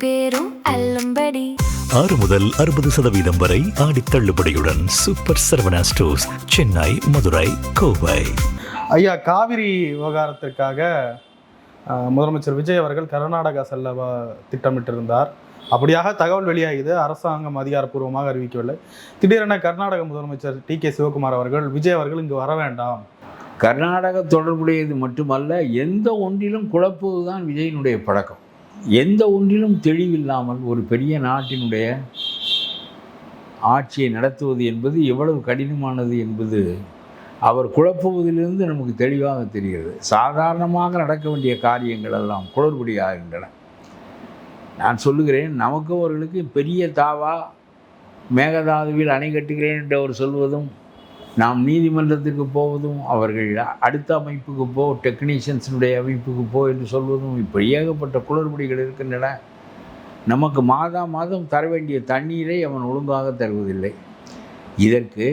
பேரும் அல்லும்படி 6 முதல் 60% வரை ஆடித் தள்ளுபடியுடன் சூப்பர் சரவணா ஸ்டோர்ஸ், சென்னை, மதுரை, கோவை. ஐயா, காவிரி விவகாரத்திற்காக முதலமைச்சர் விஜய் அவர்கள் கர்நாடகா செல்ல திட்டமிட்டிருந்தார். அப்படியாக தகவல் வெளியாகியது. அரசாங்கம் அதிகாரப்பூர்வமாக அறிவிக்கவில்லை. திடீரென கர்நாடக முதலமைச்சர் டி.கே. சிவகுமார் அவர்கள் விஜய் அவர்கள் இங்கு வர வேண்டாம். கர்நாடக தொடர்புடையது மட்டுமல்ல, எந்த ஒன்றிலும் குழப்புவதுதான் விஜயினுடைய பழக்கம். எந்த ஒன்றிலும் தெளிவில்லாமல் ஒரு பெரிய நாட்டினுடைய ஆட்சியை நடத்துவது என்பது எவ்வளவு கடினமானது என்பது அவர் குழப்புவதிலிருந்து நமக்கு தெளிவாக தெரிகிறது. சாதாரணமாக நடக்க வேண்டிய காரியங்கள் எல்லாம் குளறுபடியாகின்றன. நான் சொல்லுகிறேன், நமக்கு அவர்களுக்கு பெரிய தாவா மேகதாதுவில் அணை கட்டுகிறேன் என்று அவர் சொல்வதும், நாம் நீதிமன்றத்திற்கு போவதும், அவர்கள் அடுத்த அமைப்புக்கு போ, டெக்னீஷியன்ஸினுடைய அமைப்புக்கு போ என்று சொல்வதும், இப்போ ஏகப்பட்ட குளறுபடிகள் இருக்கின்றன. நமக்கு மாதம் தர வேண்டிய தண்ணீரை அவன் ஒழுங்காக தருவதில்லை. இதற்கு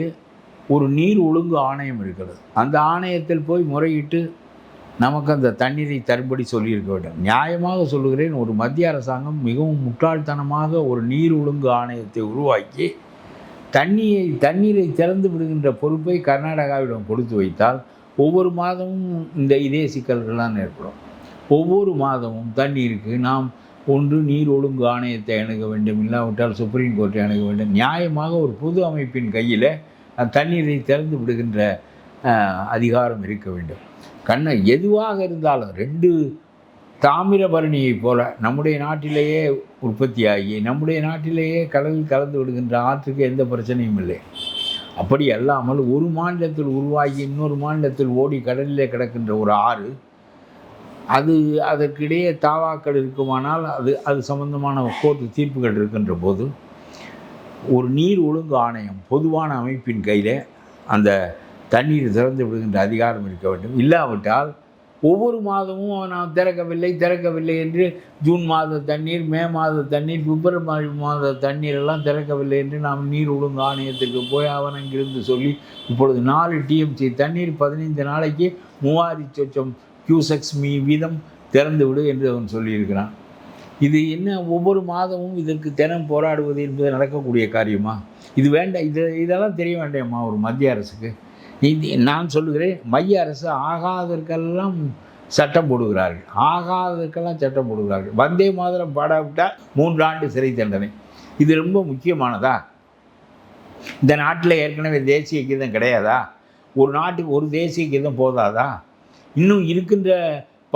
ஒரு நீர் ஒழுங்கு ஆணையம் இருக்கிறது. அந்த ஆணையத்தில் போய் முறையிட்டு நமக்கு அந்த தண்ணீரை தரும்படி சொல்லியிருக்க வேண்டும். நியாயமாக சொல்லுகிறேன், ஒரு மத்திய அரசாங்கம் மிகவும் முட்டாள்தனமாக ஒரு நீர் ஒழுங்கு ஆணையத்தை உருவாக்கி தண்ணீரை திறந்து விடுகின்ற பொறுப்பை கர்நாடகாவிடம் கொடுத்து வைத்தால் ஒவ்வொரு மாதமும் இதே சிக்கல்கள்லாம் ஏற்படும். ஒவ்வொரு மாதமும் தண்ணீருக்கு நாம் ஒன்று நீர் ஒழுங்கு ஆணையத்தை அணுக வேண்டும், இல்லாவிட்டால் சுப்ரீம் கோர்ட்டை அணுக வேண்டும். நியாயமாக ஒரு பொது அமைப்பின் கையில் தண்ணீரை திறந்து விடுகின்ற அதிகாரம் இருக்க வேண்டும். எதுவாக இருந்தாலும் 2 தாமிரபரணியை போல நம்முடைய நாட்டிலேயே உற்பத்தியாகி நம்முடைய நாட்டிலேயே கடலில் கலந்து விடுகின்ற ஆற்றுக்கு எந்த பிரச்சனையும் இல்லை. அப்படி அல்லாமல் ஒரு மாநிலத்தில் உருவாகி இன்னொரு மாநிலத்தில் ஓடி கடலிலே கிடக்கின்ற ஒரு ஆறு, அதற்கிடையே தாவாக்கள் இருக்குமானால் அது சம்பந்தமான கோர்ட்டு தீர்ப்புகள் இருக்கின்ற போது ஒரு நீர் ஒழுங்கு ஆணையம் பொதுவான அமைப்பின் கையில் அந்த தண்ணீர் திறந்து விடுகின்ற அதிகாரம் இருக்க வேண்டும். இல்லாவிட்டால் ஒவ்வொரு மாதமும் நாம் திறக்கவில்லை என்று ஜூன் மாத தண்ணீர், மே மாத தண்ணீர், பிப்ரவரி மாத தண்ணீர் எல்லாம் திறக்கவில்லை என்று நாம் நீர் ஒழுங்கு ஆணையத்துக்கு போய் அவன் அங்கிருந்து சொல்லி இப்பொழுது 4 TMC தண்ணீர் 15 நாளைக்கு 3000 கியூசெக்ஸ் வீதம் திறந்து விடு என்று அவன் சொல்லியிருக்கிறான். இது என்ன, ஒவ்வொரு மாதமும் இதற்கு தினம் போராடுவது என்பது நடக்கக்கூடிய காரியமா? இது வேண்டாம். இதெல்லாம் தெரிய வேண்டாமா ஒரு மத்திய அரசுக்கு? நான் சொல்லுகிறேன், மைய அரசு ஆகாதற்கெல்லாம் சட்டம் போடுகிறார்கள். வந்தே மாதரம் பாடாவிட்டால் 3 ஆண்டு சிறை தண்டனை. இது ரொம்ப முக்கியமானதா? இந்த நாட்டில் ஏற்கனவே தேசிய கீதம் கிடையாதா? ஒரு நாட்டுக்கு ஒரு தேசிய கீதம் போதாதா? இன்னும் இருக்கின்ற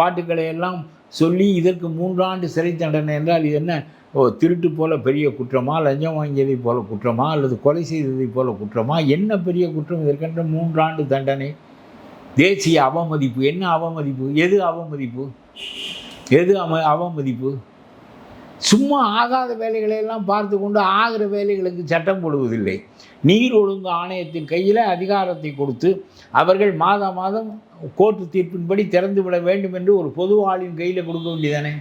பாட்டுக்களை எல்லாம் சொல்லி இதற்கு 3 ஆண்டு சிறை தண்டனை என்றால் இது என்ன, திருட்டு போல பெரிய குற்றமா, லஞ்சம் வாங்கியதை போல குற்றமா, அல்லது கொலை செய்ததை போல குற்றமா? என்ன பெரிய குற்றம் இதற்கென்ற 3 ஆண்டு தண்டனை? தேசிய அவமதிப்பு. என்ன அவமதிப்பு? எது அவமதிப்பு? சும்மா ஆகாத வேலைகளையெல்லாம் பார்த்து கொண்டு ஆகிற வேலைகளுக்கு சட்டம் போடுவதில்லை. நீர் ஒழுங்கு ஆணையத்தின் கையில் அதிகாரத்தை கொடுத்து அவர்கள் மாதம் கோர்ட்டு தீர்ப்பின்படி திறந்து விட வேண்டும் என்று ஒரு பொது ஆளின் கையில் கொடுக்க வேண்டியதானே?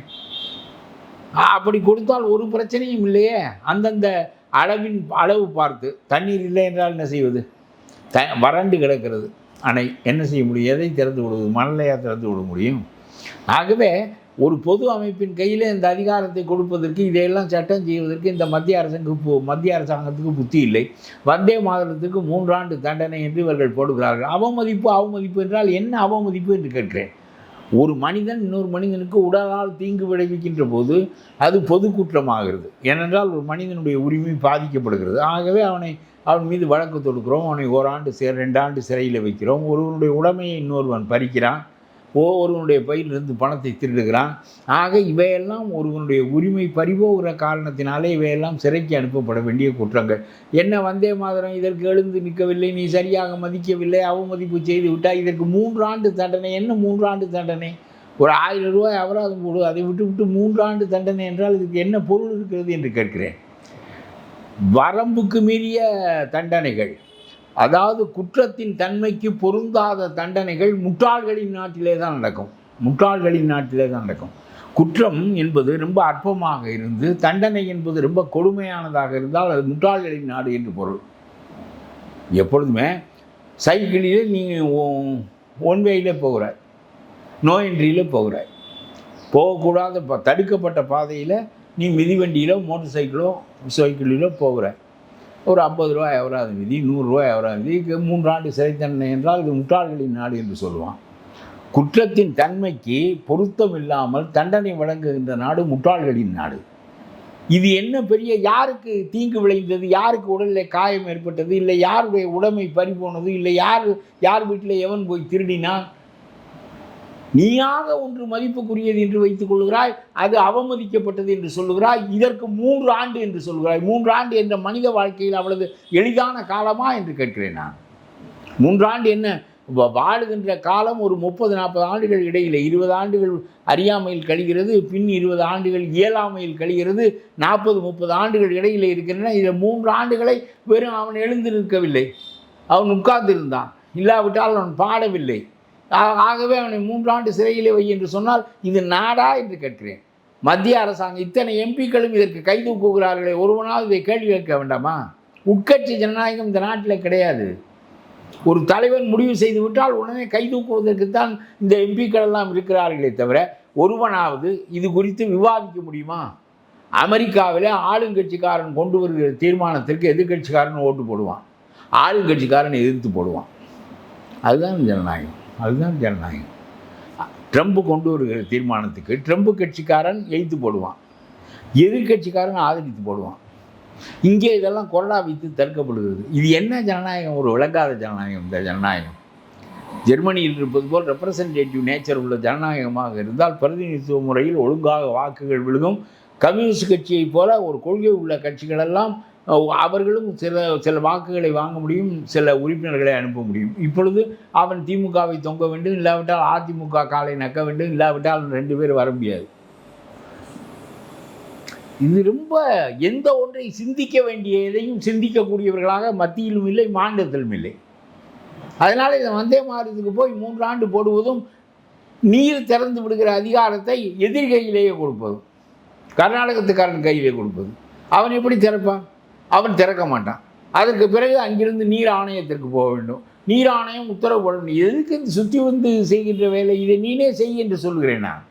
அப்படி கொடுத்தால் ஒரு பிரச்சனையும் இல்லையே. அந்தந்த அளவு பார்த்து தண்ணீர் இல்லை என்றால் என்ன செய்வது? வறண்டு கிடக்கிறது அணை, என்ன செய்ய முடியும்? எதை திறந்து விடுவது? மணலையா திறந்து விட முடியும்? ஆகவே ஒரு பொது அமைப்பின் கையில் இந்த அதிகாரத்தை கொடுப்பதற்கு, இதையெல்லாம் சட்டம் செய்வதற்கு இந்த மத்திய அரசாங்கத்துக்கு புத்தி இல்லை. வந்தே மாதத்துக்கு 3 ஆண்டு தண்டனை என்று இவர்கள் போடுகிறார்கள். அவமதிப்பு என்றால் என்ன அவமதிப்பு என்று கேட்கிறேன். ஒரு மனிதன் இன்னொரு மனிதனுக்கு உடலால் தீங்கு விளைவிக்கின்ற போது அது பொது குற்றமாகிறது. ஏனென்றால் ஒரு மனிதனுடைய உரிமை பாதிக்கப்படுகிறது. ஆகவே அவன் மீது வழக்கு தொடுக்கிறோம். அவனை 1 ஆண்டு 2 ஆண்டு சிறையில் வைக்கிறோம். ஒருவனுடைய உடைமையை இன்னொருவன் பறிக்கிறான். ஒருவனுடைய பையிலிருந்து பணத்தை திருடுகிறான். ஆக இவையெல்லாம் ஒருவனுடைய உரிமை பறிபோகிற காரணத்தினாலே இவையெல்லாம் சிறைக்கு அனுப்பப்பட வேண்டிய குற்றங்கள். என்ன வந்தே மாதரம் இதற்கு எழுந்து நிற்கவில்லை, நீ சரியாக மதிக்கவில்லை, அவமதிப்பு செய்து விட்டால் இதற்கு 3 ஆண்டு தண்டனை. என்ன 3 ஆண்டு தண்டனை? ஒரு 1000 ரூபாய் அபராதம் போடு. அதை விட்டு 3 ஆண்டு தண்டனை என்றால் இதுக்கு என்ன பொருள் இருக்கிறது என்று கேட்கிறேன். வரம்புக்கு மீறிய தண்டனைகள், அதாவது குற்றத்தின் தன்மைக்கு பொருந்தாத தண்டனைகள் முட்டாள்களின் நாட்டிலே தான் நடக்கும். குற்றம் என்பது ரொம்ப அற்பமாக இருந்து தண்டனை என்பது ரொம்ப கொடுமையானதாக இருந்தால் அது முட்டாள்களின் நாடு என்று பொருள். எப்பொழுதுமே சைக்கிளில் நீங்கள் ஒன் வேயில் போகிறாய், நோ என்ட்ரியில் போகிறாய், போகக்கூடாத தடுக்கப்பட்ட பாதையில் நீ மிதிவண்டியிலோ மோட்டர் சைக்கிளிலோ போகிற, ஒரு 50 ரூபா எவராது விதி, 100 ரூபா எவராது விதி, 3 ஆண்டு சிறை தண்டனை என்றால் இது முட்டாள்களின் நாடு என்று சொல்லுவான். குற்றத்தின் தன்மைக்கு பொருத்தம் இல்லாமல் தண்டனை வழங்குகின்ற நாடு முட்டாள்களின் நாடு. இது என்ன பெரிய, யாருக்கு தீங்கு விளைந்தது, யாருக்கு உடலில் காயம் ஏற்பட்டது, இல்லை யாருடைய உடைமை பறிபோனது, இல்லை யார் வீட்டில் எவன் போய் திருடினான்? நீயாக ஒன்று மதிப்புக்குரியது என்று வைத்துக் கொள்கிறாய், அது அவமதிக்கப்பட்டது என்று சொல்லுகிறாய், இதற்கு 3 ஆண்டு என்று சொல்கிறாய். 3 ஆண்டு என்ற மனித வாழ்க்கையில் அவ்வளவு எளிதான காலமா என்று கேட்கிறேன் நான். 3 ஆண்டு என்ன, வாழுகின்ற காலம் ஒரு 30-40 ஆண்டுகள் இடையில், 20 ஆண்டுகள் அறியாமையில் கழிகிறது, பின் 20 ஆண்டுகள் இயலாமையில் கழிகிறது, 40-30 ஆண்டுகள் இடையில் இருக்கின்றன. இதில் 3 ஆண்டுகளை வெறும் அவன் எழுந்து நிற்கவில்லை, அவன் உட்கார்ந்திருந்தான், இல்லாவிட்டால் அவன் பாடவில்லை, ஆகவே அவனை 3 ஆண்டு சிறையிலே வை என்று சொன்னால் இது நாடா என்று கேட்கிறேன். மத்திய அரசாங்கம் இத்தனை எம்பிக்களும் இதற்கு கை தூக்குகிறார்களே, ஒருவனாவது இதை கேள்வி கேட்க வேண்டாமா? உட்கட்சி ஜனநாயகம் இந்த நாட்டில் கிடையாது. ஒரு தலைவன் முடிவு செய்து விட்டால் உடனே கை தூக்குவதற்குத்தான் இந்த எம்பிக்கள் எல்லாம் இருக்கிறார்களே தவிர ஒருவனாவது இது குறித்து விவாதிக்க முடியுமா? அமெரிக்காவில் ஆளுங்கட்சிக்காரன் கொண்டு வருகிற தீர்மானத்திற்கு எதிர்கட்சிக்காரன் ஓட்டு போடுவான், ஆளுங்கட்சிக்காரன் எதிர்த்து போடுவான். அதுதான் ஜனநாயகம், அதுதான் ஜனநாயகம். ட்ரம்ப் கொண்டு வருகிற தீர்மானத்துக்கு ட்ரம்ப் கட்சிக்காரன் எதிர்த்து போடுவான், எதிர்கட்சிக்காரன் ஆதரித்து போடுவான். இங்கே இதெல்லாம் கொள்ளா வைத்து தடுக்கப்படுகிறது. இது என்ன ஜனநாயகம்? ஒரு விளங்காத ஜனநாயகம் இந்த ஜனநாயகம். ஜெர்மனியில் இருப்பது போல் ரெப்ரசன்டேட்டிவ் நேச்சர் உள்ள ஜனநாயகமாக இருந்தால் பிரதிநிதித்துவ முறையில் ஒழுங்காக வாக்குகள் விழுகும். கம்யூனிஸ்ட் கட்சியைப் போல ஒரு கொள்கை உள்ள கட்சிகளெல்லாம் அவர்களும் சில வாக்குகளை வாங்க முடியும், சில உறுப்பினர்களை அனுப்ப முடியும். இப்பொழுது அவன் திமுகவை தொங்க வேண்டும், இல்லாவிட்டால் அதிமுக காலை நக்க வேண்டும், இல்லாவிட்டால் 2 பேர் வர முடியாது. இது ரொம்ப எந்த ஒன்றை சிந்திக்க வேண்டிய எதையும் சிந்திக்கக்கூடியவர்களாக மத்தியிலும் இல்லை, மாநிலத்திலும் இல்லை. அதனால் இதை வந்தே மாநிலத்துக்கு போய் 3 ஆண்டு போடுவதும், நீர் திறந்து விடுகிற அதிகாரத்தை எதிர் கையிலேயே கொடுப்பதும், கர்நாடகத்துக்காரன் கையிலே கொடுப்பது. அவன் எப்படி திறப்பான்? அவன் திறக்க மாட்டான். அதற்கு பிறகு அங்கிருந்து நீர் ஆணையத்திற்கு போக வேண்டும், நீர் ஆணையம் உத்தரவு போட வேண்டும். எதுக்கு சுற்றி வந்து செய்கின்ற வேலை? இதை நீனே செய் என்று சொல்கிறேன் நான்.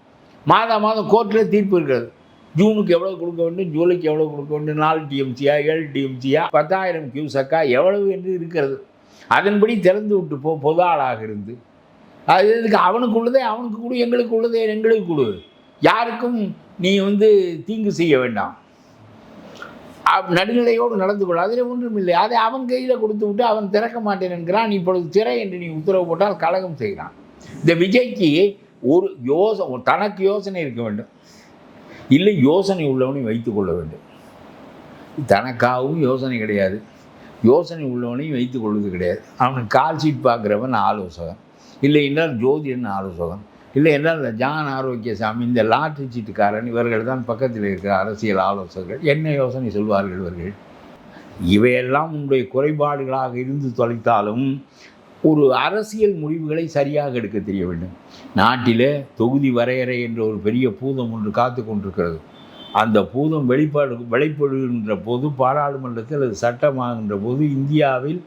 மாதம் கோர்ட்டில் தீர்ப்பு இருக்கிறது. ஜூனுக்கு எவ்வளோ கொடுக்க வேண்டும், ஜூலைக்கு எவ்வளோ கொடுக்க வேண்டும், 4 டிஎம்சியா 7 டிஎம்சியா 10,000 கியூசக்கா எவ்வளவு என்று இருக்கிறது. அதன்படி திறந்து விட்டு பொது ஆளாக இருந்து அது எதுக்கு? அவனுக்கு உள்ளதே அவனுக்கு கொடு, எங்களுக்கு உள்ளதே எங்களுக்கு கொடு. யாருக்கும் நீ தீங்கு செய்ய வேண்டாம், நடுநிலையோடு நடந்து கொள்ள, அதில் ஒன்றும் இல்லை. அதை அவன் கையில் கொடுத்து விட்டு அவன் திறக்க மாட்டேன் என்கிறான். இப்பொழுது திரை என்று நீ உத்தரவு போட்டால் கலகம் செய்கிறான். இந்த விஜய்க்கு ஒரு தனக்கு யோசனை இருக்க வேண்டும், இல்லை யோசனை உள்ளவனை வைத்து கொள்ள வேண்டும். தனக்காகவும் யோசனை கிடையாது, யோசனை உள்ளவனையும் வைத்து கொள்வது கிடையாது. அவனுக்கு கால் ஷீட் பார்க்குறவன் ஆலோசகன், இல்லை என்றால் ஜோதிடன் ஆலோசகன், இல்லை என்றால் ஜான் ஆரோக்கியசாமி, இந்த லாட்ரி சீட்டுக்காரன், இவர்கள் தான் பக்கத்தில் இருக்கிற அரசியல் ஆலோசகர்கள். என்ன யோசனை சொல்வார்கள் இவர்கள்? இவையெல்லாம் உன்னுடைய குறைபாடுகளாக இருந்து தொலைத்தாலும் ஒரு அரசியல் முடிவுகளை சரியாக எடுக்க தெரிய வேண்டும். நாட்டில் தொகுதி வரையறை என்ற ஒரு பெரிய பூதம் ஒன்று காத்து கொண்டிருக்கிறது. அந்த பூதம் வெளிப்படுகின்ற போது, பாராளுமன்றத்தில் அது சட்டமாகின்ற போது, இந்தியாவில்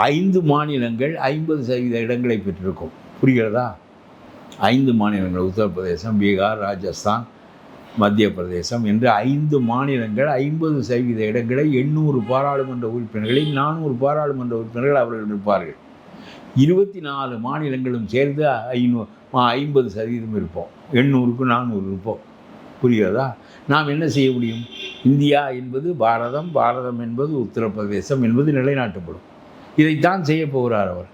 5 மாநிலங்கள் 50% இடங்களை பெற்றிருக்கும். புரிகிறதா? 5 மாநிலங்கள், உத்தரப்பிரதேசம், பீகார், ராஜஸ்தான், மத்திய பிரதேசம் என்று 5 மாநிலங்கள் 50% இடங்களை 800 பாராளுமன்ற உறுப்பினர்களில் 400 பாராளுமன்ற உறுப்பினர்கள் அவர்கள் இருப்பார்கள். 24 மாநிலங்களும் சேர்ந்து 50% இருப்போம், 800க்கு 400 இருப்போம். புரிகிறதா? நாம் என்ன செய்ய முடியும்? இந்தியா என்பது பாரதம், பாரதம் என்பது உத்தரப்பிரதேசம் என்பது நிலைநாட்டப்படும். இதைத்தான் செய்ய போகிறார் அவர்.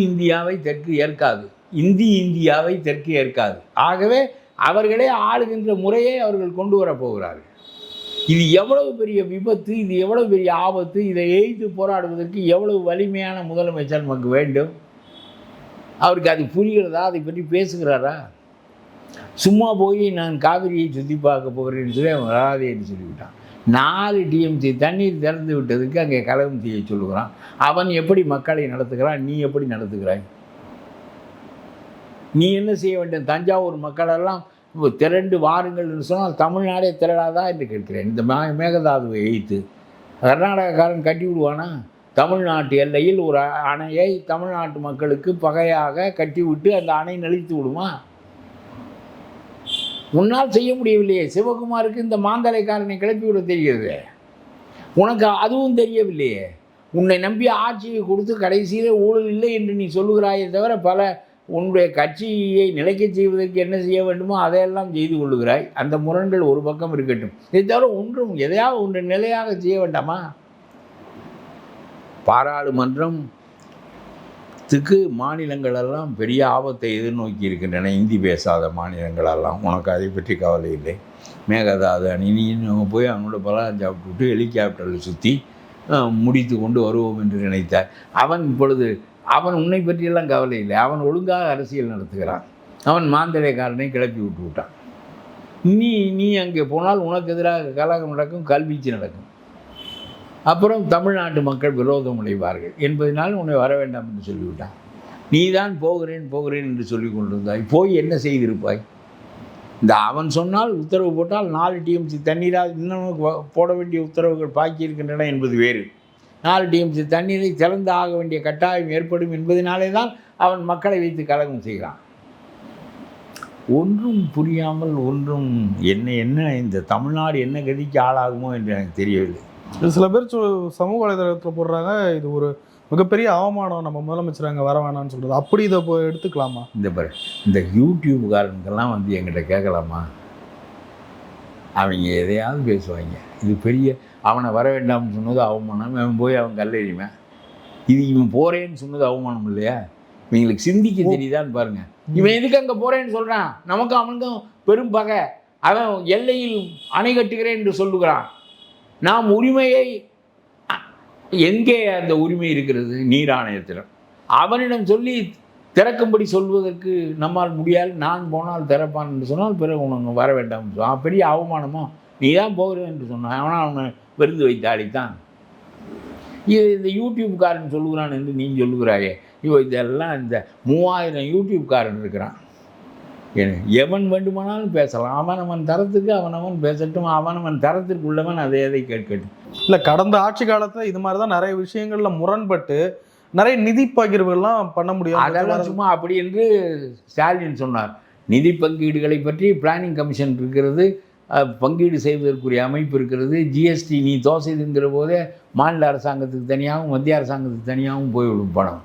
இந்தியாவை தெற்கு ஏற்காது, இந்தியாவை தெற்கு ஏற்காது. ஆகவே அவர்களே ஆளுகின்ற முறையை அவர்கள் கொண்டு வரப்போகிறார்கள். இது எவ்வளவு பெரிய விபத்து, இது எவ்வளவு பெரிய ஆபத்து, இதை எதிர்த்து போராடுவதற்கு எவ்வளவு வலிமையான முதலமைச்சர் நமக்கு வேண்டும்? அவருக்கு அது புரிகிறதா? அதை பற்றி பேசுகிறாரா? சும்மா போய் நான் காவிரியை சுற்றி பார்க்க போகிறேன்னு சொல்லி அவன் வராதேன்னு சொல்லிவிட்டான். 4 டிஎம்சி தண்ணீர் திறந்து விட்டதுக்கு அங்கே கலகம் செய்ய சொல்லுகிறான். அவன் எப்படி மக்களை நடத்துகிறான்? நீ எப்படி நடத்துகிறாய்? நீ என்ன செய்ய வேண்டும்? தஞ்சாவூர் மக்களெல்லாம் திரண்டு வாருங்கள் என்று சொன்னால் தமிழ்நாடே திரளாதா என்று கேட்கிறேன். இந்த மேகதாதுவை எய்த்து கர்நாடகக்காரன் கட்டி விடுவானா? தமிழ்நாட்டு எல்லையில் ஒரு அணையை தமிழ்நாட்டு மக்களுக்கு பகையாக கட்டிவிட்டு அந்த அணை நலித்து விடுமா? உன்னால் செய்ய முடியவில்லையே. சிவகுமாருக்கு இந்த மாந்தலைக்காரனை கிளப்பி விட தெரிகிறது, உனக்கு அதுவும் தெரியவில்லையே. உன்னை நம்பி ஆட்சியை கொடுத்து கடைசியில் ஊழல் இல்லை என்று நீ சொல்லுகிறாயே தவிர பல உன்னுடைய கட்சியை நிலைக்கச் செய்வதற்கு என்ன செய்ய வேண்டுமோ அதையெல்லாம் செய்து கொள்ளுகிறாய். அந்த முரண்கள் ஒரு பக்கம் இருக்கட்டும். இதை தவிர ஒன்றும் எதையாவது ஒன்று நிலையாக செய்ய வேண்டாமா? பாராளுமன்றத்துக்கு மாநிலங்களெல்லாம் பெரிய ஆபத்தை எதிர்நோக்கி இருக்கின்றன. இந்தி பேசாத மாநிலங்களெல்லாம். உனக்கு அதை பற்றி கவலை இல்லை. மேகதாது அணி நீ போய் அவனோட பலம் சாப்பிட்டு விட்டு ஹெலிகாப்டரில் சுற்றி முடித்து கொண்டு வருவோம் என்று நினைத்தார். அவன் உன்னை பற்றியெல்லாம் கவலை இல்லை. அவன் ஒழுங்காக அரசியல் நடத்துகிறான். அவன் மாந்தளைக்காரனை கிளப்பி விட்டு விட்டான். நீ அங்கே போனால் உனக்கு எதிராக கலகம் நடக்கும், கல்வீச்சு நடக்கும். அப்புறம் தமிழ்நாட்டு மக்கள் விரோதம் அடைவார்கள் என்பதனால் உன்னை வர வேண்டாம் என்று சொல்லிவிட்டான். நீ தான் போகிறேன் என்று சொல்லி கொண்டிருந்தாய். போய் என்ன செய்திருப்பாய்? இந்த அவன் சொன்னால் உத்தரவு போட்டால் 4 டிஎம்சி தண்ணீரால் இன்னும் போட வேண்டிய உத்தரவுகள் பாக்கி இருக்கின்றன என்பது வேறு. 4 டிஎம்சி தண்ணீரை திறந்து ஆக வேண்டிய கட்டாயம் ஏற்படும் என்பதனாலே தான் அவன் மக்களை வைத்து கலகம் செய்கிறான். ஒன்றும் புரியாமல் என்ன இந்த தமிழ்நாடு என்ன கதிக்கு ஆளாகுமோ என்று எனக்கு தெரியவில்லை. சில பேர் சமூக வலைதளத்தில் போடுறாங்க, இது ஒரு மிகப்பெரிய அவமானம், நம்ம முதலமைச்சர் அங்கே வர வேணாம்னு சொல்கிறது. அப்படி இதை எடுத்துக்கலாமா? இந்த யூடியூப்காரனுக்கெல்லாம் என்கிட்ட கேட்கலாமா? அவங்க எதையாவது பேசுவாங்க. இது பெரிய அவனை வர வேண்டாம்னு சொன்னது அவமானம், அவன் போய் அவன் கல்லெறிவேன். இது இவன் போகிறேன்னு சொன்னது அவமானம் இல்லையா? இவங்களுக்கு சிந்திக்க தெரியுதான்னு பாருங்கள். இவன் எதுக்கு அங்கே போகிறேன்னு சொல்கிறான்? நமக்கு அவனுக்கும் பெரும் பகை. அவன் எல்லையில் அணை கட்டுகிறேன் என்று சொல்லுகிறான். நாம் உரிமையை எங்கே அந்த உரிமை இருக்கிறது? நீர் ஆணையத்தில் அவனிடம் சொல்லி திறக்கும்படி சொல்வதற்கு நம்மால் முடியாது. நான் போனால் திறப்பான் என்று சொன்னால் பிறகு உனக்கு வர வேண்டாம் சொன்னான். பெரிய அவமானமோ? நீ தான் போகிறேன் என்று சொன்னான். அவனை விருந்து வைத்தாடித்தான். இது இந்த யூடியூப்காரன் சொல்லுகிறான் என்று நீ சொல்லுகிறாயே. இதெல்லாம் இந்த 3000 யூடியூப்காரன் இருக்கிறான். எவன் வேண்டுமானாலும் பேசலாம். அவன் தரத்துக்கு அவன் பேசட்டும். அவன் தரத்திற்கு உள்ளவன் அதை கேட்கட்டும். இல்லை, கடந்த ஆட்சி காலத்தில் இது மாதிரி தான் நிறைய விஷயங்களில் முரண்பட்டு நிறைய நிதி பகிர்வுகள்லாம் பண்ண முடியும். அதெல்லாம் சும்மா அப்படி என்று ஸ்டாலின் சொன்னார். நிதி பங்கீடுகளை பற்றி பிளானிங் கமிஷன் இருக்கிறது, பங்கீடு செய்வதற்குரிய அமைப்பு இருக்கிறது. ஜிஎஸ்டி நீ தோசை தின்கிற போதே மாநில அரசாங்கத்துக்கு தனியாகவும் மத்திய அரசாங்கத்துக்கு தனியாகவும் போய்விடும் பணம்.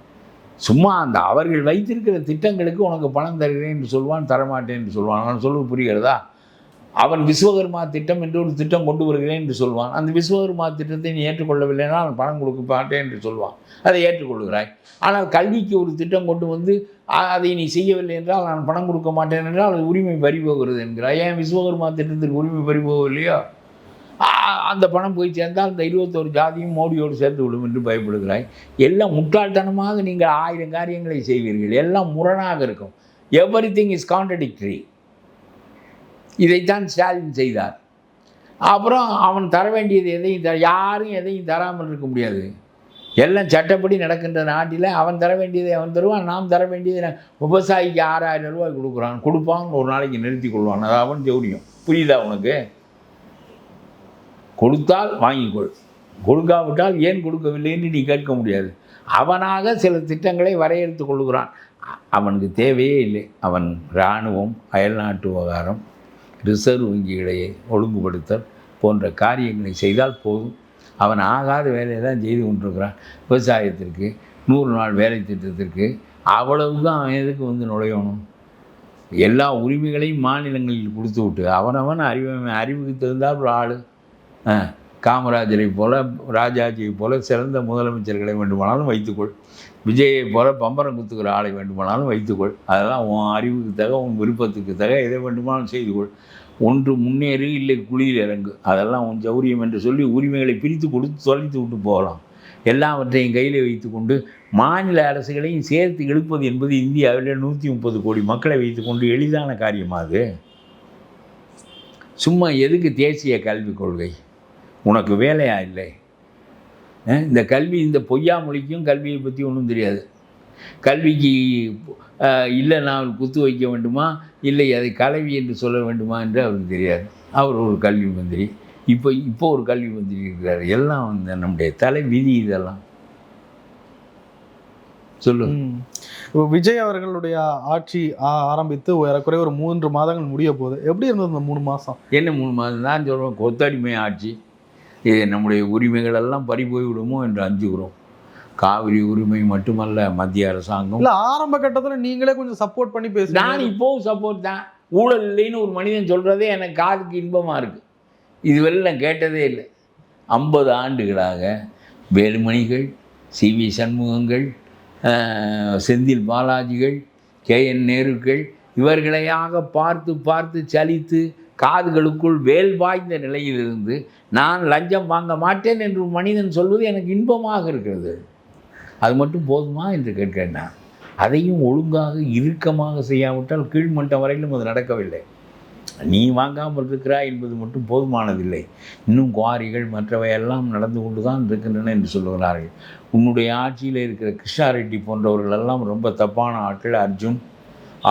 சும்மா அந்த அவர்கள் வைத்திருக்கிற திட்டங்களுக்கு உனக்கு பணம் தருகிறேன் என்று சொல்வான், தரமாட்டேன் என்று சொல்வான். அவன் சொல்வது புரிகிறதா? அவன் விஸ்வகர்மா திட்டம் என்று ஒரு திட்டம் கொண்டு வருகிறேன் என்று சொல்வான். அந்த விஸ்வகர்மா திட்டத்தை நீ ஏற்றுக்கொள்ளவில்லைன்னா அவன் பணம் கொடுக்க மாட்டேன் என்று சொல்வான். அதை ஏற்றுக்கொள்கிறாய். ஆனால் கல்விக்கு ஒரு திட்டம் கொண்டு வந்து அதை நீ செய்யவில்லை என்றால் நான் பணம் கொடுக்க மாட்டேன் என்றால் அது உரிமை பறிபோகிறது என்கிறாய். ஏன் விஸ்வகர்மா திட்டத்திற்கு உரிமை பறிபோகலையோ? அந்த பணம் போய் சேர்ந்தால் இந்த 21 ஜாதியும் மோடியோடு சேர்ந்து விடும் என்று பயப்படுகிறாய். எல்லாம் முட்டாள்தனமாக நீங்கள் 1000 காரியங்களை செய்வீர்கள். எல்லாம் முரணாக இருக்கும். Everything is contradictory. இதைத்தான் ஸ்டாலின் செய்தார். அப்புறம் அவன் தர வேண்டியது எதையும் யாரும் எதையும் தராமல் இருக்க முடியாது. எல்லாம் சட்டப்படி நடக்கின்ற நாட்டில் அவன் தர வேண்டியதை அவன் தருவான். நாம் தர வேண்டியதை விவசாயிக்கு 6000 ரூபாய் கொடுப்பான். ஒரு நாளைக்கு நிறுத்தி கொள்வான். அது அவன் ஜவுரியம். புரியுதா உனக்கு? கொடுத்தால் வாங்கிக்கொள், கொடுக்காவிட்டால் ஏன் கொடுக்கவில்லைன்னு நீ கேட்க முடியாது. அவனாக சில திட்டங்களை வரையறுத்து கொள்கிறான். அவனுக்கு தேவையே இல்லை. அவன் இராணுவம், அயல்நாட்டு விவகாரம், ரிசர்வ் வங்கிகளை ஒழுங்குபடுத்தல் போன்ற காரியங்களை செய்தால் போதும். அவன் ஆகாத வேலையை தான் செய்து கொண்டிருக்கிறான். விவசாயத்திற்கு 100 நாள் வேலை திட்டத்திற்கு அவ்வளவுக்கு அவன் எதுக்கு நுழையணும்? எல்லா உரிமைகளையும் மாநிலங்களில் கொடுத்து விட்டு அவனவன் அறிவுக்கு தகுந்தால் ஒரு ஆள். காமராஜரை போல, ராஜாஜியை போல சிறந்த முதலமைச்சர்களை வேண்டுமானாலும் வைத்துக்கொள். விஜயை போல பம்பரம் குத்துக்கிற ஆளை வேண்டுமானாலும் வைத்துக்கொள். அதெல்லாம் உன் அறிவுக்கு தக, உன் விருப்பத்துக்கு தக எதை வேண்டுமானாலும் செய்துகொள். ஒன்று முன்னேறு, இல்லை குழியில் இறங்கு. அதெல்லாம் உன் ஜௌரியம் என்று சொல்லி உரிமைகளை பிரித்து கொடுத்து தொலைத்து விட்டு போகலாம். எல்லாவற்றையும் கையில் வைத்து கொண்டு மாநில அரசுகளையும் சேர்த்து இழுப்பது என்பது இந்தியாவில் 130 கோடி மக்களை வைத்து கொண்டு எளிதான காரியமாகுது. சும்மா எதுக்கு தேசிய கல்விக் கொள்கை? உனக்கு வேலையா இல்லை? இந்த கல்வி, இந்த பொய்யா மொழிக்கும் கல்வியை பற்றி ஒன்றும் தெரியாது. கல்விக்கு இல்லை நான் குத்து வைக்க வேண்டுமா, இல்லை அதை கல்வி என்று சொல்ல வேண்டுமா என்று அவருக்கு தெரியாது. அவர் ஒரு கல்வி மந்திரி, இப்போ ஒரு கல்வி மந்திரி இருக்கிறார். எல்லாம் நம்முடைய தலை விதி. இதெல்லாம் சொல்லு. இப்போ விஜய் அவர்களுடைய ஆட்சி ஆரம்பித்து ஏறக்குறைய ஒரு 3 மாதங்கள் முடிய போகுது. எப்படி இருந்தது இந்த 3 மாதம்? என்ன 3 மாதம் தான் சொல்கிறோம், கொத்தடிமை ஆட்சி. இது நம்முடைய உரிமைகள் எல்லாம் பறி போய் விடுமோ என்று அஞ்சுகிறோம். காவிரி உரிமை மட்டுமல்ல, மத்திய அரசாங்கம் இல்லை, ஆரம்ப கட்டத்தில் நீங்களே கொஞ்சம் சப்போர்ட் பண்ணி பேசுங்க. நான் இப்போவும் சப்போர்ட் தான். ஊழல் இல்லைன்னு ஒரு மனிதன் சொல்கிறதே எனக்கு காதுக்கு இன்பமாக இருக்குது. இதுவரை நான் கேட்டதே இல்லை. 50 ஆண்டுகளாக வேலுமணிகள், சி.வி. சண்முகங்கள், செந்தில் பாலாஜிகள், கே.என். நேருக்கள் இவர்களையாக பார்த்து பார்த்து சலித்து காதுகளுக்குள் வேல் வாய்ந்த நிலையிலிருந்து நான் லஞ்சம் வாங்க மாட்டேன் என்று மனிதன் சொல்வது எனக்கு இன்பமாக இருக்கிறது. அது மட்டும் போதுமா என்று கேட்கிறேன். நான் அதையும் ஒழுங்காக இறுக்கமாக செய்யாவிட்டால் கீழ்மட்டம் வரையிலும் அது நடக்கவில்லை. நீ வாங்காமல் இருக்கிறாய் என்பது மட்டும் போதுமானதில்லை. இன்னும் குவாரிகள் மற்றவையெல்லாம் நடந்து கொண்டு தான் இருக்கின்றன என்று சொல்லுகிறார்கள். உன்னுடைய ஆட்சியில் இருக்கிற கிருஷ்ணா ரெட்டி போன்றவர்களெல்லாம் ரொம்ப தப்பான ஆட்கள். அர்ஜுன்,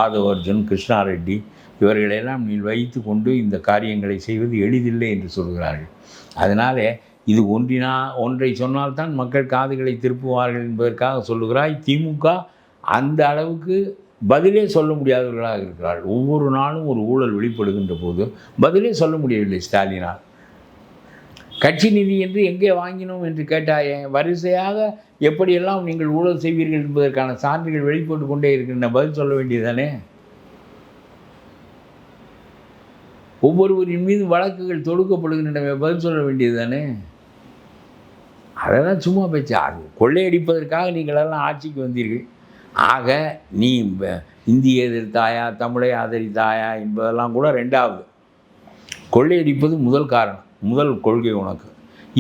ஆதவ் அர்ஜுன், கிருஷ்ணா ரெட்டி இவர்களெல்லாம் நீ வைத்து கொண்டு இந்த காரியங்களை செய்வது எளிதில்லை என்று சொல்கிறார்கள். அதனால் இது ஒன்றை சொன்னால்தான் மக்கள் காதுகளை திருப்புவார்கள் என்பதற்காக சொல்லுகிறாய். திமுக அந்த அளவுக்கு பதிலே சொல்ல முடியாதவர்களாக இருக்கிறார்கள். ஒவ்வொரு நாளும் ஒரு ஊழல் வெளிப்படுகின்ற போது பதிலே சொல்ல முடியவில்லை ஸ்டாலினால். கட்சி நிதி என்று எங்கே வாங்கினோம் என்று கேட்டாயே, வரிசையாக எப்படியெல்லாம் நீங்கள் ஊழல் செய்வீர்கள் என்பதற்கான சான்றுகள் வெளிப்பட்டு கொண்டே இருக்கின்றன. பதில் சொல்ல வேண்டியதுதானே? ஒவ்வொருவரின் மீது வழக்குகள் தொடுக்கப்படுகின்றன, பதில் சொல்ல வேண்டியது தானே? அதெல்லாம் சும்மா பேச்சு. அது கொள்ளையடிப்பதற்காக நீங்களெல்லாம் ஆட்சிக்கு வந்தீர்கள். ஆக நீ இந்திய எதிர்த்தாயா, தமிழை ஆதரித்தாயா என்பதெல்லாம் கூட ரெண்டாவது. கொள்ளையடிப்பது முதல் காரணம், முதல் கொள்கை உனக்கு.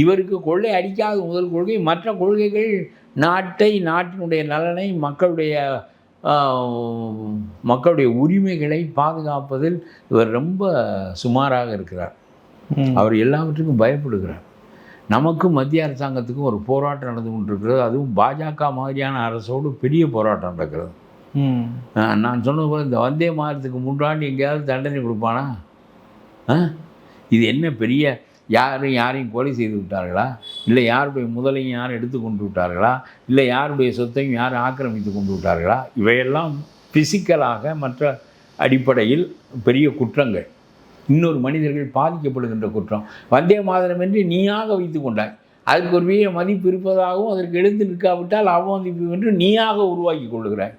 இவருக்கு கொள்ளை அடிக்காத முதல் கொள்கை. மற்ற கொள்கைகள் நாட்டினுடைய நலனை, மக்களுடைய உரிமைகளை பாதுகாப்பதில் இவர் ரொம்ப சுமாராக இருக்கிறார். அவர் எல்லாவற்றுக்கும் பயப்படுகிறார். நமக்கும் மத்திய அரசாங்கத்துக்கும் ஒரு போராட்டம் நடந்து கொண்டிருக்கிறது. அதுவும் பாஜக மாதிரியான அரசோடு பெரிய போராட்டம் நடக்கிறது. நான் சொன்னது போல் இந்த வந்தே மாதத்துக்கு 3 ஆண்டு எங்கேயாவது தண்டனை கொடுப்பானா? இது என்ன பெரிய யாரையும் கொலை செய்து விட்டார்களா? இல்லை யாருடைய முதலையும் யாரும் எடுத்து கொண்டு விட்டார்களா? இல்லை யாருடைய சொத்தையும் யாரும் ஆக்கிரமித்து கொண்டு விட்டார்களா? இவையெல்லாம் பிசிக்கலாக மற்ற அடிப்படையில் பெரிய குற்றங்கள், இன்னொரு மனிதர்கள் பாதிக்கப்படுகின்ற குற்றம். வந்தே மாதரம் என்று நீயாக வைத்து கொண்டாய். அதுக்கு ஒரு பெரிய மதிப்பு இருப்பதாகவும் அதற்கு எழுந்து நிற்காவிட்டால் அவமதிப்பு என்று நீயாக உருவாக்கி கொள்ளுகிறாய்.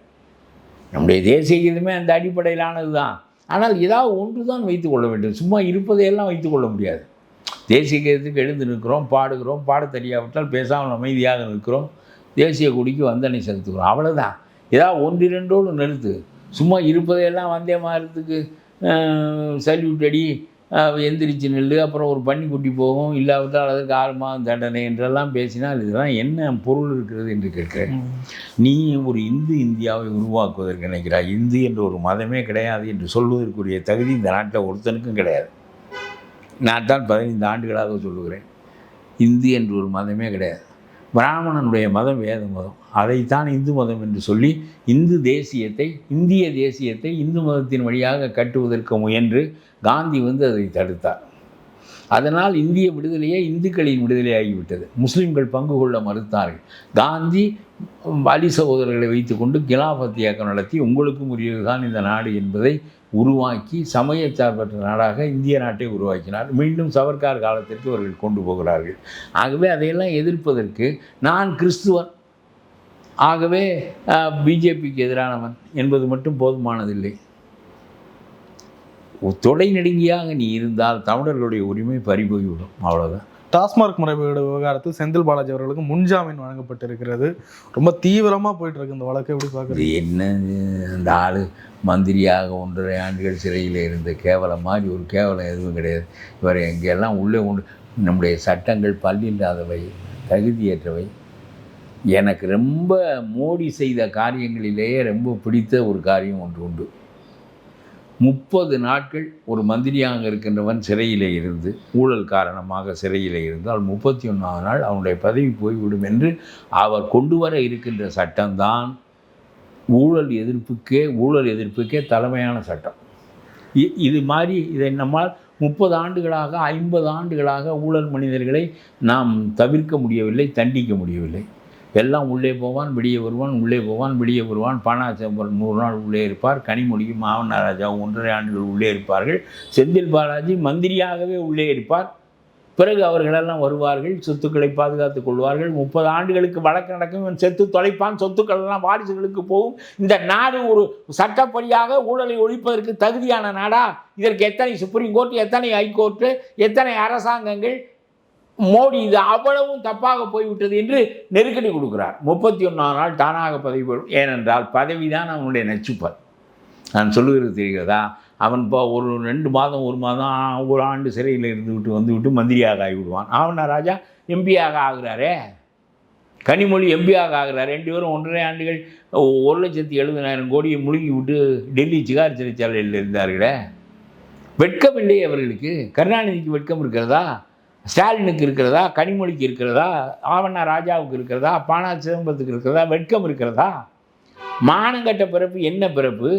நம்முடைய தேசிய கீதமே அந்த அடிப்படையிலானது தான். ஆனால் ஏதாவது ஒன்று தான் வைத்து கொள்ள வேண்டும். சும்மா இருப்பதையெல்லாம் வைத்து கொள்ள முடியாது. தேசிய கீதத்துக்கு எழுந்து நிற்கிறோம், பாடுகிறோம், பாட தெரியாவிட்டால் பேசாமல் அமைதியாக நிற்கிறோம், தேசிய கொடிக்கு வந்தனை செலுத்துகிறோம், அவ்வளோதான். ஏதாவது 1-2 நிறுத்து. சும்மா இருப்பதையெல்லாம் வந்தே மாதத்துக்கு சல்யூட் அடி, எந்திரிச்சு நெல், அப்புறம் ஒரு பன்னிக்குட்டி போகும், இல்லாவிட்டால் அதற்கு 6 மாதம் தண்டனை என்றெல்லாம் பேசினால் இதெல்லாம் என்ன பொருள் இருக்கிறது என்று கேட்கிறேன். நீ ஒரு இந்தியாவை உருவாக்குவதற்கு நினைக்கிறாய். இந்து என்ற ஒரு மதமே கிடையாது என்று சொல்வதற்குரிய தகுதி இந்த நாட்டில் ஒருத்தனுக்கும் கிடையாது. நான் தான் 15 ஆண்டுகளாக சொல்லுகிறேன், இந்து என்று ஒரு மதமே கிடையாது. பிராமணனுடைய மதம் வேத மதம், அதைத்தான் இந்து மதம் என்று சொல்லி இந்திய தேசியத்தை இந்து மதத்தின் வழியாக கட்டுவதற்கு முயன்று காந்தி அதை தடுத்தார். அதனால் இந்திய விடுதலையே இந்துக்களின் விடுதலையாகிவிட்டது. முஸ்லீம்கள் பங்கு கொள்ள மறுத்தார்கள். காந்தி அலி சகோதரர்களை வைத்துக்கொண்டு கிலாஃபத் இயக்கம் நடத்தி உங்களுக்கும் உரியதுதான் இந்த நாடு என்பதை உருவாக்கி சமயச்சார்பற்ற நாடாக இந்திய நாட்டை உருவாக்கினார். மீண்டும் சவர்கார் காலத்திற்கு அவர்கள் கொண்டு போகிறார்கள். ஆகவே அதையெல்லாம் எதிர்ப்பதற்கு நான் கிறிஸ்துவன், ஆகவே பிஜேபிக்கு எதிரானவன் என்பது மட்டும் போதுமானதில்லை. தொடை நெடுங்கியாக நீ இருந்தால் தமிழர்களுடைய உரிமை பறிபோய்விடும், அவ்வளோதான். டாஸ்மார்க் முறைகேடு விவகாரத்தில் செந்தில் பாலாஜி அவர்களுக்கு முன்ஜாமீன் வழங்கப்பட்டிருக்கிறது. ரொம்ப தீவிரமாக போயிட்டு இருக்கு இந்த வழக்கு. எப்படி பார்க்குறது? என்ன அந்த ஆள் மந்திரியாக 1.5 ஆண்டுகள் சிறையில் இருந்த கேவலம் மாதிரி ஒரு கேவலம் எதுவும் கிடையாது. இவர் எங்கெல்லாம் உள்ளே நம்முடைய சட்டங்கள் பல்லில்லாதவை, தகுதியற்றவை. எனக்கு ரொம்ப மோடி செய்த காரியங்களிலேயே ரொம்ப பிடித்த ஒரு காரியம் ஒன்று உண்டு. 30 நாட்கள் ஒரு மந்திரியாக இருக்கின்றவன் சிறையிலே இருந்து, ஊழல் காரணமாக சிறையிலே இருந்தால் 31ஆவது நாள் அவனுடைய பதவி போய்விடும் என்று அவர் கொண்டு வர இருக்கின்ற சட்டம்தான் ஊழல் எதிர்ப்புக்கே தலைமையான சட்டம். இது மாதிரி இதை நம்மால் 30 ஆண்டுகளாக 50 ஆண்டுகளாக ஊழல் மனிதர்களை நாம் தவிர்க்க முடியவில்லை, தண்டிக்க முடியவில்லை. எல்லாம் உள்ளே போவான் வெளியே வருவான், உள்ளே போவான் வெளியே வருவான். சிதம்பரம் 100 நாள் உள்ளே இருப்பார். கனிமொழியும் மாவனாராஜாவும் 1.5 ஆண்டுகள் உள்ளே இருப்பார்கள். செந்தில் பாலாஜி மந்திரியாகவே உள்ளே இருப்பார். பிறகு அவர்களெல்லாம் வருவார்கள், சொத்துக்களை பாதுகாத்துக் கொள்வார்கள். 30 ஆண்டுகளுக்கு வழக்கு நடக்கும். இவன் செத்து தொலைப்பான், சொத்துக்கள் எல்லாம் வாரிசுகளுக்கு போகும். இந்த நாடு ஒரு சட்டப்படியாக ஊழலை ஒழிப்பதற்கு தகுதியான நாடா? இதற்கு எத்தனை சுப்ரீம் கோர்ட், எத்தனை ஹைகோர்ட்டு, எத்தனை அரசாங்கங்கள்? மோடி இது அவ்வளவும் தப்பாக போய்விட்டது என்று நெருக்கடி கொடுக்கிறார். 31 நாள் தானாக பதவி பெறும். ஏனென்றால் பதவி தான் அவனுடைய நச்சுப்பல். நான் சொல்லுகிறது தெரிகிறதா? அவன் இப்போ ஒரு 2 மாதம் 1 மாதம் 1 ஆண்டு சிறையில் வந்துவிட்டு மந்திரியாக ஆகிவிடுவான். ராஜா எம்பியாக ஆகிறாரே, கனிமொழி எம்பியாக ஆகிறார். 2 பேரும் 1.5 ஆண்டுகள் 1,70,000 கோடியை முழுங்கி விட்டு டெல்லி சிகார் சிறைச்சாலையில் இருந்தார்களே. வெட்கமில்லை அவர்களுக்கு. கருணாநிதிக்கு வெட்கம் இருக்கிறதா? ஸ்டாலினுக்கு இருக்கிறதா? கனிமொழிக்கு இருக்கிறதா? ராஜாவுக்கு இருக்கிறதா? சிதம்பரத்துக்கு இருக்கிறதா? வெட்கம் இருக்கிறதா? மானங்கட்ட பிறப்பு என்ன பிறப்பு?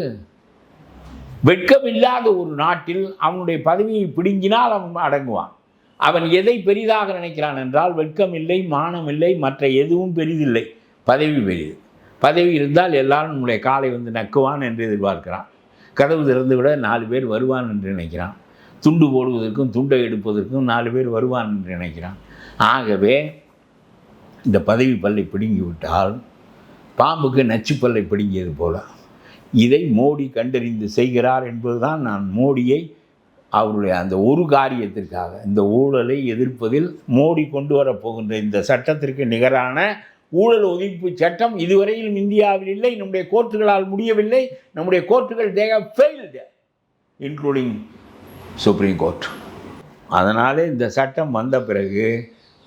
வெட்கமில்லாத ஒரு நாட்டில் அவனுடைய பதவியை பிடுங்கினால் அவன் அடங்குவான். அவன் எதை பெரிதாக நினைக்கிறான் என்றால், வெட்கம் இல்லை, மானம் இல்லை, மற்ற எதுவும் பெரிதில்லை, பதவி பெரிது. பதவி இருந்தால் எல்லாரும் நம்முடைய காலை நக்குவான் என்று எதிர்பார்க்கிறான். கதவு திறந்து விட 4 பேர் வருவான் என்று நினைக்கிறான். துண்டு போடுவதற்கும் துண்டை எடுப்பதற்கும் 4 பேர் வருவான் என்று நினைக்கிறான். ஆகவே இந்த பதவி பல்லை பிடுங்கி விட்டால் பாம்புக்கு நச்சு பல்லை பிடுங்கியது போல இதை மோடி கண்டறிந்து செய்கிறார் என்பதுதான் நான் மோடியை அவருடைய அந்த ஒரு காரியத்திற்காக, இந்த ஊழலை எதிர்ப்பதில் மோடி கொண்டு வரப்போகின்ற இந்த சட்டத்திற்கு நிகரான ஊழல் ஒழிப்பு சட்டம் இதுவரையிலும் இந்தியாவில் இல்லை. நம்முடைய கோர்ட்டுகளால் முடியவில்லை. நம்முடைய கோர்ட்டுகள் they have failed, including supreme court. அதனாலே இந்த சட்டம் வந்த பிறகு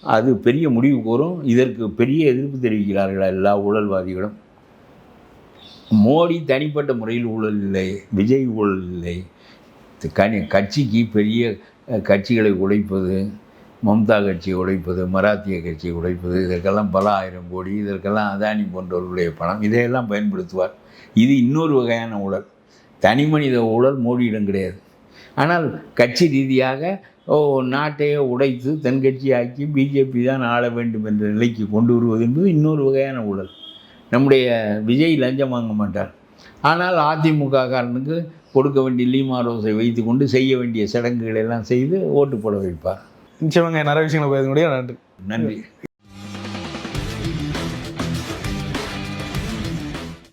அது பெரிய முடிவு கூறும். இதற்கு பெரிய எதிர்ப்பு தெரிவிக்கிறார்கள் எல்லா ஊழல்வாதிகளும். மோடி தனிப்பட்ட முறையில் ஊழல் இல்லை, விஜய் ஊழல் இல்லை. கட்சிக்கு பெரிய கட்சிகளை உடைப்பது, மம்தா கட்சியை உடைப்பது, மராத்திய கட்சியை உடைப்பது, இதற்கெல்லாம் பல 1000 கோடி, இதற்கெல்லாம் அதானி போன்றவர்களுடைய பணம், இதையெல்லாம் பயன்படுத்துவார். இது இன்னொரு வகையான ஊழல். தனி மனித ஊழல் மோடியிடம் கிடையாது. ஆனால் கட்சி ரீதியாக நாட்டையே உடைத்து தன் கட்சியாக்கி பிஜேபி தான் ஆள வேண்டும் என்ற நிலைக்கு கொண்டு வருவது என்பது இன்னொரு வகையான ஊழல். நம்முடைய விஜய் லஞ்சம் வாங்க மாட்டார். ஆனால் அதிமுக காரனுக்கு கொடுக்க வேண்டிய லீமா ரோஸை வைத்து கொண்டு செய்ய வேண்டிய சடங்குகளை எல்லாம் செய்து ஓட்டு போட வைப்பார். நிச்சயமாக நிறைய விஷயங்களை பேச முடியும். நன்றி. நன்றி.